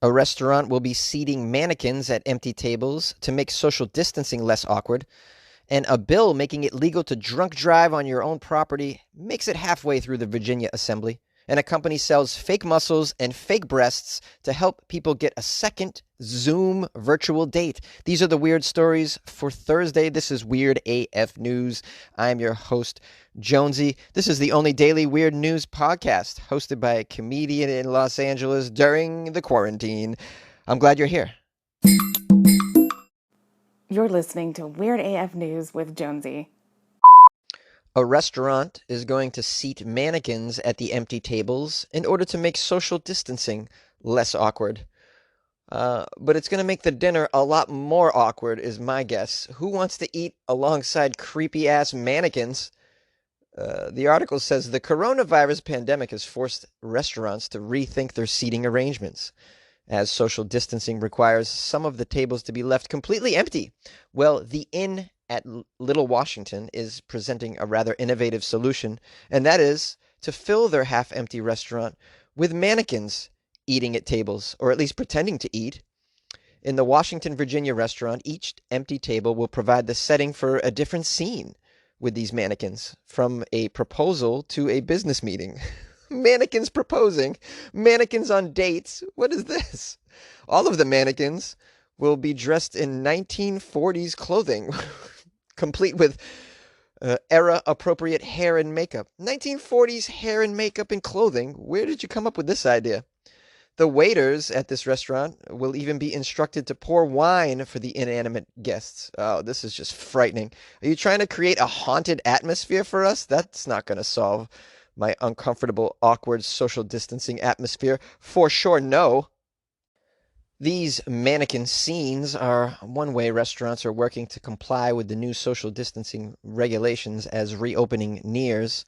A restaurant will be seating mannequins at empty tables to make social distancing less awkward. And a bill making it legal to drunk drive on your own property makes it halfway through the Virginia Assembly. And a company sells fake muscles and fake breasts to help people get a second Zoom virtual date. These are the weird stories for Thursday. This is Weird AF News. I'm your host, Jonesy. This is the only daily weird news podcast hosted by a comedian in Los Angeles during the quarantine. I'm glad you're here. You're listening to Weird AF News with Jonesy. A restaurant is going to seat mannequins at the empty tables in order to make social distancing less awkward. But it's going to make the dinner a lot more awkward, is my guess. Who wants to eat alongside creepy-ass mannequins? The article says the coronavirus pandemic has forced restaurants to rethink their seating arrangements, as social distancing requires some of the tables to be left completely empty. Well, the Inn at Little Washington is presenting a rather innovative solution, and that is to fill their half-empty restaurant with mannequins eating at tables, or at least pretending to eat. In the Washington, Virginia restaurant, each empty table will provide the setting for a different scene with these mannequins, from a proposal to a business meeting. Mannequins proposing, mannequins on dates. What is this? All of the mannequins will be dressed in 1940s clothing, complete with era-appropriate hair and makeup. 1940s hair and makeup and clothing. Where did you come up with this idea? The waiters at this restaurant will even be instructed to pour wine for the inanimate guests. Oh, this is just frightening. Are you trying to create a haunted atmosphere for us? That's not going to solve my uncomfortable, awkward social distancing atmosphere. For sure, no. These mannequin scenes are one way restaurants are working to comply with the new social distancing regulations as reopening nears.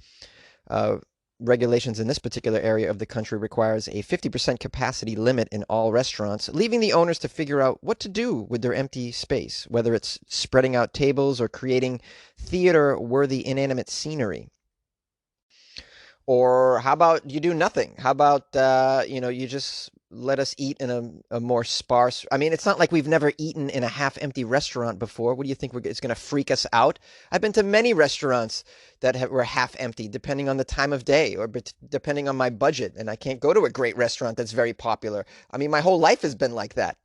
Regulations in this particular area of the country requires a 50% capacity limit in all restaurants, leaving the owners to figure out what to do with their empty space, whether it's spreading out tables or creating theater-worthy inanimate scenery. Or how about you do nothing? How about, you just let us eat in a more sparse... I mean, it's not like we've never eaten in a half-empty restaurant before. What do you think it's going to freak us out? I've been to many restaurants that were half-empty, depending on the time of day or depending on my budget. And I can't go to a great restaurant that's very popular. I mean, my whole life has been like that.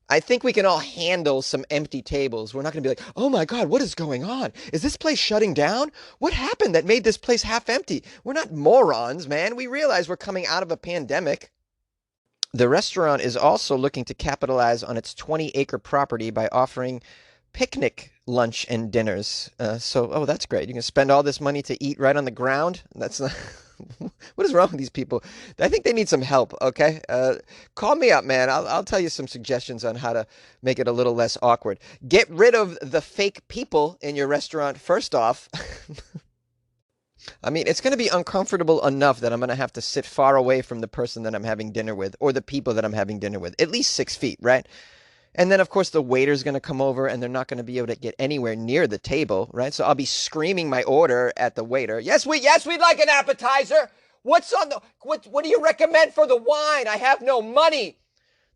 I think we can all handle some empty tables. We're not going to be like, oh my God, what is going on? Is this place shutting down? What happened that made this place half empty? We're not morons, man. We realize we're coming out of a pandemic. The restaurant is also looking to capitalize on its 20-acre property by offering picnic lunch and dinners. Oh, that's great. You can spend all this money to eat right on the ground. That's not... What is wrong with these people? I think they need some help, okay? Call me up, man. I'll tell you some suggestions on how to make it a little less awkward. Get rid of the fake people in your restaurant first off. I mean, it's going to be uncomfortable enough that I'm going to have to sit far away from the person that I'm having dinner with or the people that I'm having dinner with, at least 6 feet, right? And then, of course, the waiter's going to come over and they're not going to be able to get anywhere near the table, right? So I'll be screaming my order at the waiter. Yes, we'd like an appetizer. What do you recommend for the wine? I have no money.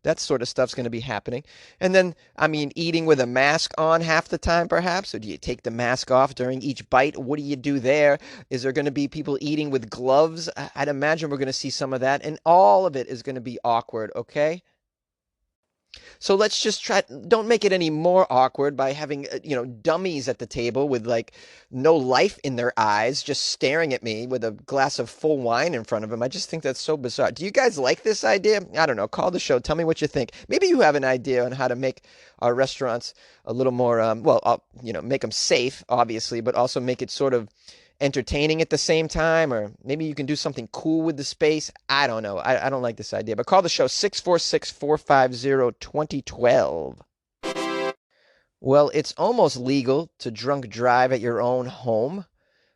That sort of stuff's going to be happening. And then, I mean, eating with a mask on half the time, perhaps. Or do you take the mask off during each bite? What do you do there? Is there going to be people eating with gloves? I'd imagine we're going to see some of that. And all of it is going to be awkward, okay? So let's just don't make it any more awkward by having, dummies at the table with like no life in their eyes, just staring at me with a glass of full wine in front of them. I just think that's so bizarre. Do you guys like this idea? I don't know. Call the show. Tell me what you think. Maybe you have an idea on how to make our restaurants a little more, make them safe, obviously, but also make it sort of entertaining at the same time, or maybe you can do something cool with the space. I don't know. I don't like this idea, but call the show 646-450-2012. Well, it's almost legal to drunk drive at your own home.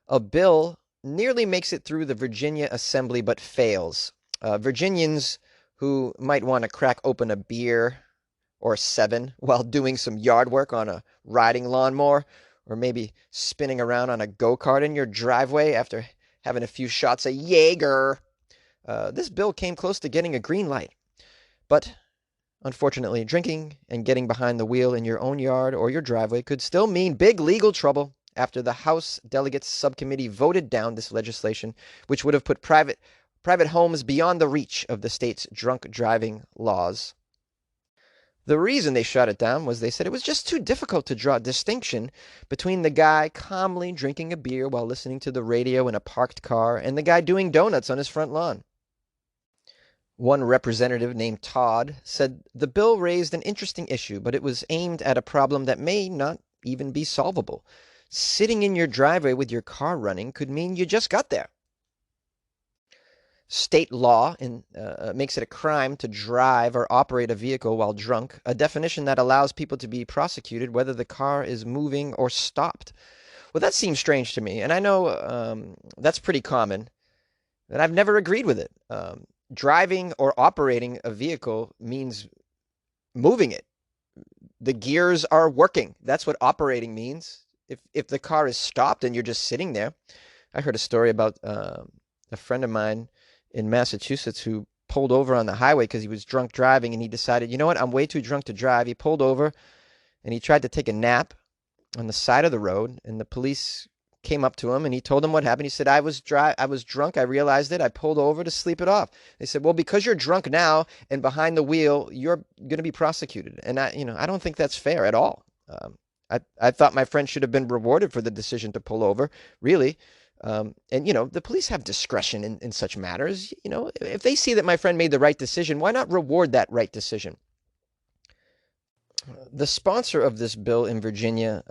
A bill nearly makes it through the Virginia Assembly but fails. Virginians who might want to crack open a beer or 7 while doing some yard work on a riding lawnmower, or maybe spinning around on a go-kart in your driveway after having a few shots of Jaeger. This bill came close to getting a green light. But unfortunately, drinking and getting behind the wheel in your own yard or your driveway could still mean big legal trouble after the House Delegates Subcommittee voted down this legislation, which would have put private homes beyond the reach of the state's drunk driving laws. The reason they shut it down was they said it was just too difficult to draw a distinction between the guy calmly drinking a beer while listening to the radio in a parked car and the guy doing donuts on his front lawn. One representative named Todd said the bill raised an interesting issue, but it was aimed at a problem that may not even be solvable. Sitting in your driveway with your car running could mean you just got there. State law makes it a crime to drive or operate a vehicle while drunk, a definition that allows people to be prosecuted whether the car is moving or stopped. Well, that seems strange to me, and I know that's pretty common, and I've never agreed with it. Driving or operating a vehicle means moving it. The gears are working. That's what operating means. If the car is stopped and you're just sitting there. I heard a story about a friend of mine in Massachusetts who pulled over on the highway because he was drunk driving, and he decided, you know what, I'm way too drunk to drive. He pulled over and he tried to take a nap on the side of the road, and the police came up to him and he told them what happened. He said, I was drunk. I realized it. I pulled over to sleep it off. They said, well, because you're drunk now and behind the wheel, you're going to be prosecuted. And I don't think that's fair at all. I thought my friend should have been rewarded for the decision to pull over, really. And, the police have discretion in such matters. If they see that my friend made the right decision, why not reward that right decision? The sponsor of this bill in Virginia,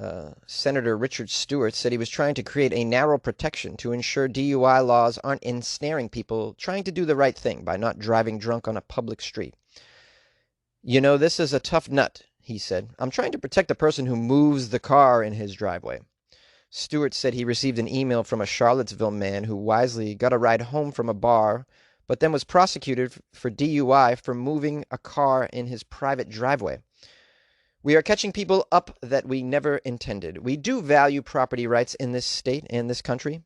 Senator Richard Stewart, said he was trying to create a narrow protection to ensure DUI laws aren't ensnaring people trying to do the right thing by not driving drunk on a public street. This is a tough nut, he said. I'm trying to protect the person who moves the car in his driveway. Stewart said he received an email from a Charlottesville man who wisely got a ride home from a bar, but then was prosecuted for DUI for moving a car in his private driveway. We are catching people up that we never intended. We do value property rights in this state and this country.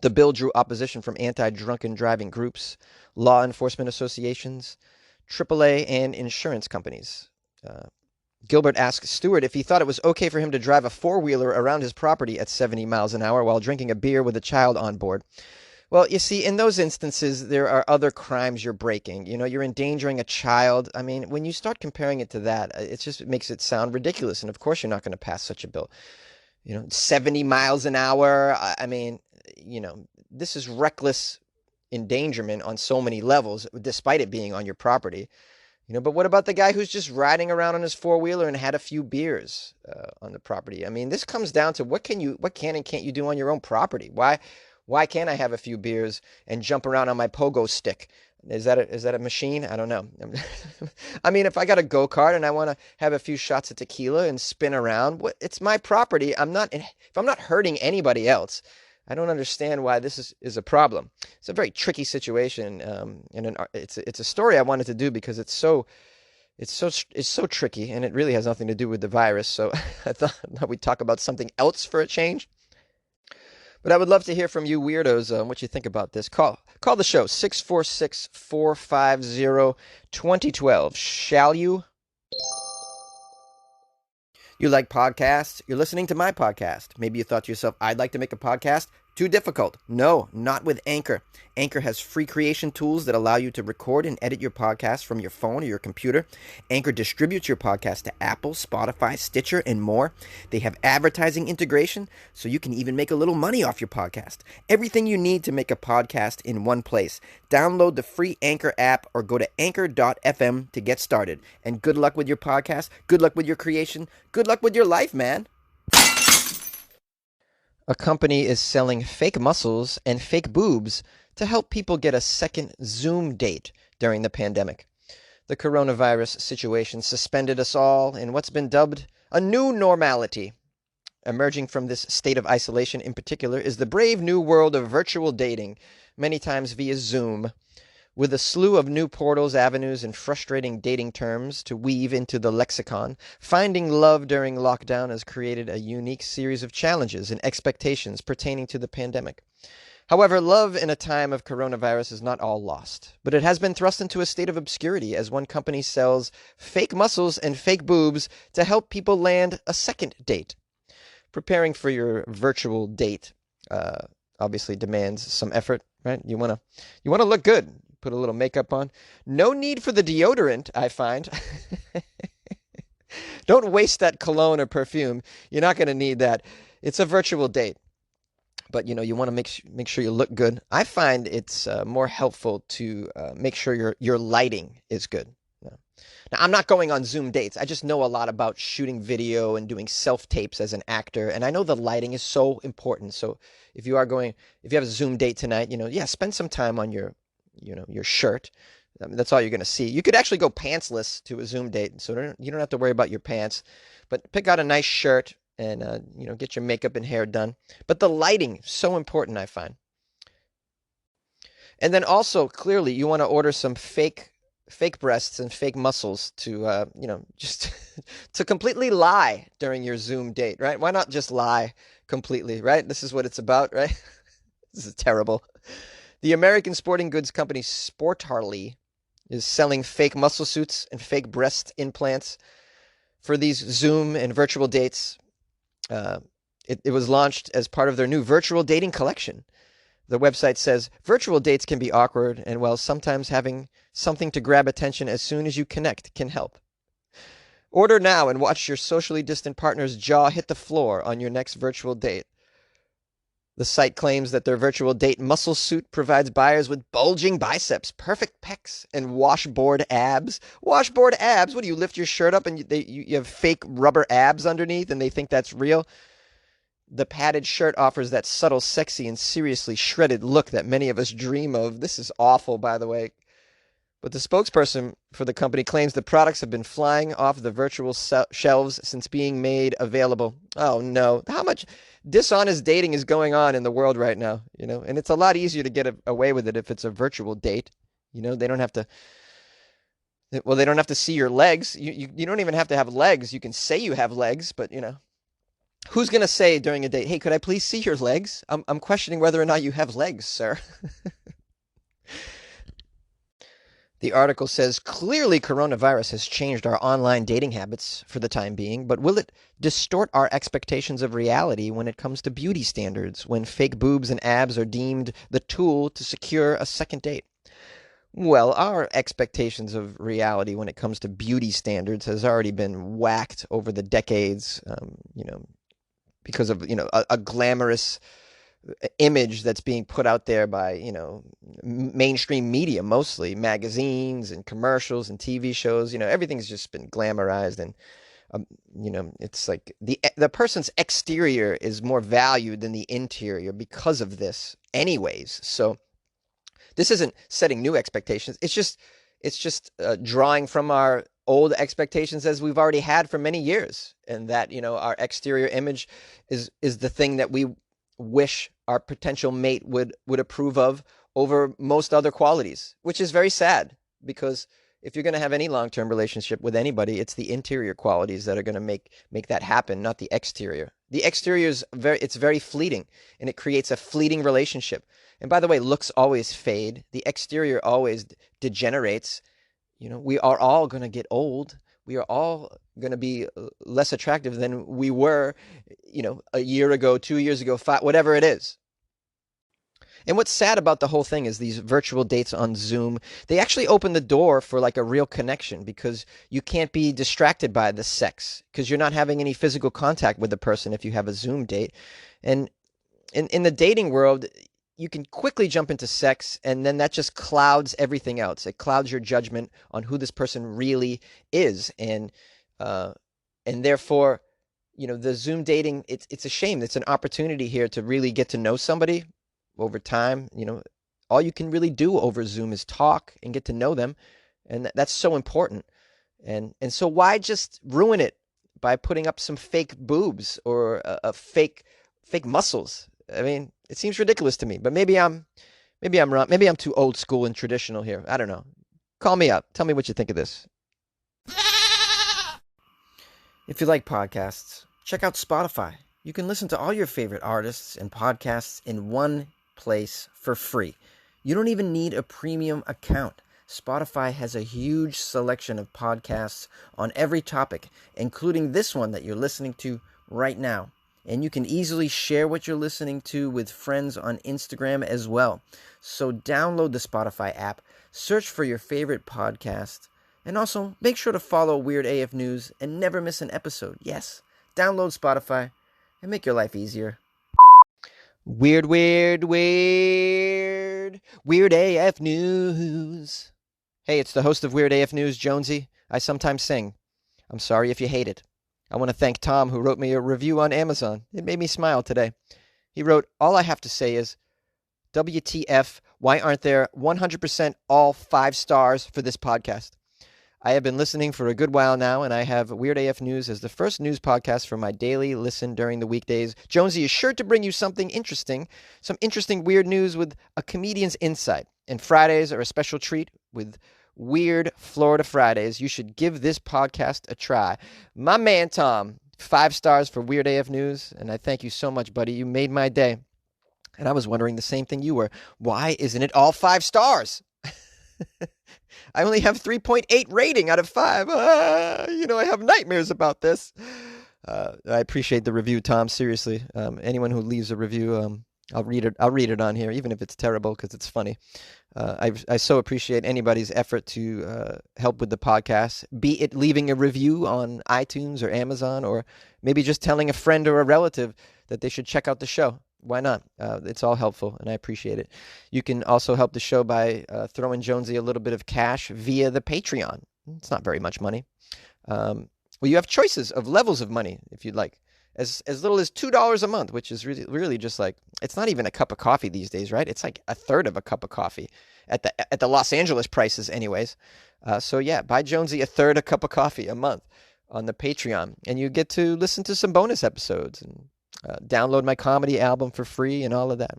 The bill drew opposition from anti-drunken driving groups, law enforcement associations, AAA, and insurance companies. Gilbert asked Stewart if he thought it was okay for him to drive a four-wheeler around his property at 70 miles an hour while drinking a beer with a child on board. Well, you see, in those instances, there are other crimes you're breaking. You're endangering a child. I mean, when you start comparing it to that, it makes it sound ridiculous. And of course, you're not going to pass such a bill. 70 miles an hour. I mean, this is reckless endangerment on so many levels, despite it being on your property. But what about the guy who's just riding around on his four-wheeler and had a few beers on the property? I mean, this comes down to what can and can't you do on your own property? Why can't I have a few beers and jump around on my pogo stick? Is that a machine? I don't know. I mean, if I got a go-kart and I want to have a few shots of tequila and spin around, it's my property. If I'm not hurting anybody else, I don't understand why this is a problem. It's a very tricky situation, and it's a story I wanted to do because it's so tricky, and it really has nothing to do with the virus. So I thought we'd talk about something else for a change. But I would love to hear from you weirdos what you think about this. Call the show, 646-450-2012. Shall you? You like podcasts? You're listening to my podcast. Maybe you thought to yourself, I'd like to make a podcast. Too difficult. No, not with Anchor. Anchor has free creation tools that allow you to record and edit your podcast from your phone or your computer. Anchor distributes your podcast to Apple, Spotify, Stitcher, and more. They have advertising integration, so you can even make a little money off your podcast. Everything you need to make a podcast in one place. Download the free Anchor app or go to anchor.fm to get started. And good luck with your podcast. Good luck with your creation. Good luck with your life, man. A company is selling fake muscles and fake boobs to help people get a second Zoom date during the pandemic. The coronavirus situation suspended us all in what's been dubbed a new normality. Emerging from this state of isolation in particular is the brave new world of virtual dating, many times via Zoom. With a slew of new portals, avenues, and frustrating dating terms to weave into the lexicon, finding love during lockdown has created a unique series of challenges and expectations pertaining to the pandemic. However, love in a time of coronavirus is not all lost, but it has been thrust into a state of obscurity as one company sells fake muscles and fake boobs to help people land a second date. Preparing for your virtual date uh, obviously demands some effort, right? You want to look good. Put a little makeup on. No need for the deodorant, I find. Don't waste that cologne or perfume. You're not going to need that. It's a virtual date, but you want to make sure you look good. I find it's more helpful to make sure your lighting is good. Yeah. Now, I'm not going on Zoom dates. I just know a lot about shooting video and doing self tapes as an actor, and I know the lighting is so important. So if you have a Zoom date tonight, yeah, spend some time on your shirt. I mean, that's all you're going to see. You could actually go pantsless to a Zoom date, so you don't have to worry about your pants. But pick out a nice shirt and get your makeup and hair done. But the lighting so important, I find. And then also clearly you want to order some fake breasts and fake muscles to just to completely lie during your Zoom date, right? Why not just lie completely, right? This is what it's about, right? This is terrible. The American sporting goods company Sportarly is selling fake muscle suits and fake breast implants for these Zoom and virtual dates. Uh, it was launched as part of their new virtual dating collection. The website says virtual dates can be awkward, and while sometimes having something to grab attention as soon as you connect can help. Order now and watch your socially distant partner's jaw hit the floor on your next virtual date. The site claims that their virtual date muscle suit provides buyers with bulging biceps, perfect pecs, and washboard abs. Washboard abs? What do you lift your shirt up and you have fake rubber abs underneath and they think that's real? The padded shirt offers that subtle, sexy, and seriously shredded look that many of us dream of. This is awful, by the way. But the spokesperson for the company claims the products have been flying off the virtual shelves since being made available. Oh no. How much dishonest dating is going on in the world right now, And it's a lot easier to get away with it if it's a virtual date. They don't have to they don't have to see your legs. You don't even have to have legs. You can say you have legs, but who's going to say during a date, "Hey, could I please see your legs? I'm questioning whether or not you have legs, sir." The article says, clearly coronavirus has changed our online dating habits for the time being, but will it distort our expectations of reality when it comes to beauty standards, when fake boobs and abs are deemed the tool to secure a second date? Well, our expectations of reality when it comes to beauty standards has already been whacked over the decades, because of, a glamorous image that's being put out there by mainstream media, mostly magazines and commercials and TV shows. Everything's just been glamorized, and it's like the person's exterior is more valued than the interior because of this anyways. So this isn't setting new expectations. It's just drawing from our old expectations as we've already had for many years, and that our exterior image is the thing that we wish our potential mate would approve of over most other qualities, which is very sad, because if you're going to have any long-term relationship with anybody, it's the interior qualities that are going to make that happen, not the exterior. The exterior is very fleeting, and it creates a fleeting relationship. And by the way, looks always fade. The exterior always degenerates. We are all going to get old. We are all going to be less attractive than we were, a year ago, 2 years ago, five, whatever it is. And what's sad about the whole thing is these virtual dates on Zoom, they actually open the door for like a real connection, because you can't be distracted by the sex because you're not having any physical contact with the person if you have a Zoom date. And in the dating world, you can quickly jump into sex, and then that just clouds everything else. It clouds your judgment on who this person really is, and therefore, the Zoom dating, it's a shame. It's an opportunity here to really get to know somebody over time. All you can really do over Zoom is talk and get to know them, and that's so important. And so why just ruin it by putting up some fake boobs or a fake muscles? I mean, it seems ridiculous to me, but maybe I'm wrong. Maybe I'm too old school and traditional here. I don't know. Call me up. Tell me what you think of this. If you like podcasts, check out Spotify. You can listen to all your favorite artists and podcasts in one place for free. You don't even need a premium account. Spotify has a huge selection of podcasts on every topic, including this one that you're listening to right now. And you can easily share what you're listening to with friends on Instagram as well. So download the Spotify app, search for your favorite podcast, and also make sure to follow Weird AF News and never miss an episode. Yes, download Spotify and make your life easier. Weird, weird, weird. Weird AF News. Hey, it's the host of Weird AF News, Jonesy. I sometimes sing. I'm sorry if you hate it. I want to thank Tom, who wrote me a review on Amazon. It made me smile today. He wrote, all I have to say is, WTF, why aren't there 100% all 5 stars for this podcast? I have been listening for a good while now, and I have Weird AF News as the first news podcast for my daily listen during the weekdays. Jonesy is sure to bring you something interesting, some interesting weird news with a comedian's insight. And Fridays are a special treat with Weird Florida Fridays. You should give this podcast a try. My man Tom, 5 stars for Weird AF News, and I thank you so much, buddy. You made my day. And I was wondering the same thing you were. Why isn't it all 5 stars? I only have 3.8 rating out of 5. I have nightmares about this. I appreciate the review, Tom. Seriously, anyone who leaves a review, I'll read it. I'll read it on here, even if it's terrible, because it's funny. I so appreciate anybody's effort to help with the podcast, be it leaving a review on iTunes or Amazon, or maybe just telling a friend or a relative that they should check out the show. Why not? It's all helpful, and I appreciate it. You can also help the show by throwing Jonesy a little bit of cash via the Patreon. It's not very much money. Well, you have choices of levels of money, if you'd like. As little as $2 a month, which is really just like, it's not even a cup of coffee these days, right? It's like a third of a cup of coffee at the Los Angeles prices anyways. So yeah, buy Jonesy a third a cup of coffee a month on the Patreon, and you get to listen to some bonus episodes and download my comedy album for free and all of that.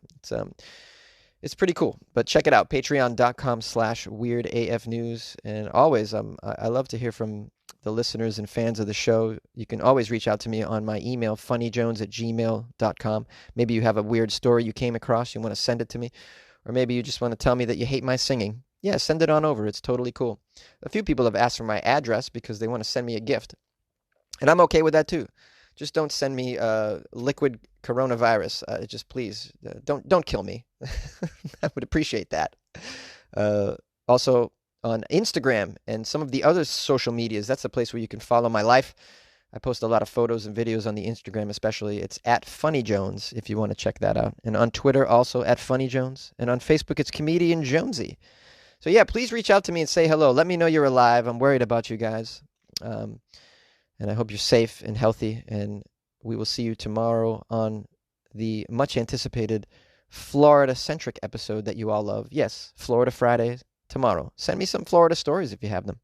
It's pretty cool, but check it out, patreon.com/weirdafnews. And always, I love to hear from the listeners and fans of the show. You can always reach out to me on my email, funnyjones@gmail.com. Maybe you have a weird story you came across, you want to send it to me, or maybe you just want to tell me that you hate my singing. Yeah, send it on over. It's totally cool. A few people have asked for my address because they want to send me a gift, and I'm okay with that too. Just don't send me liquid coronavirus. Just please, don't kill me. I would appreciate that. Also, on Instagram and some of the other social medias, that's the place where you can follow my life. I post a lot of photos and videos on the Instagram especially. It's at FunnyJones if you want to check that out. And on Twitter also at FunnyJones. And on Facebook it's Comedian Jonesy. So yeah, please reach out to me and say hello. Let me know you're alive. I'm worried about you guys. And I hope you're safe and healthy. And we will see you tomorrow on the much anticipated Florida-centric episode that you all love. Yes, Florida Fridays tomorrow. Send me some Florida stories if you have them.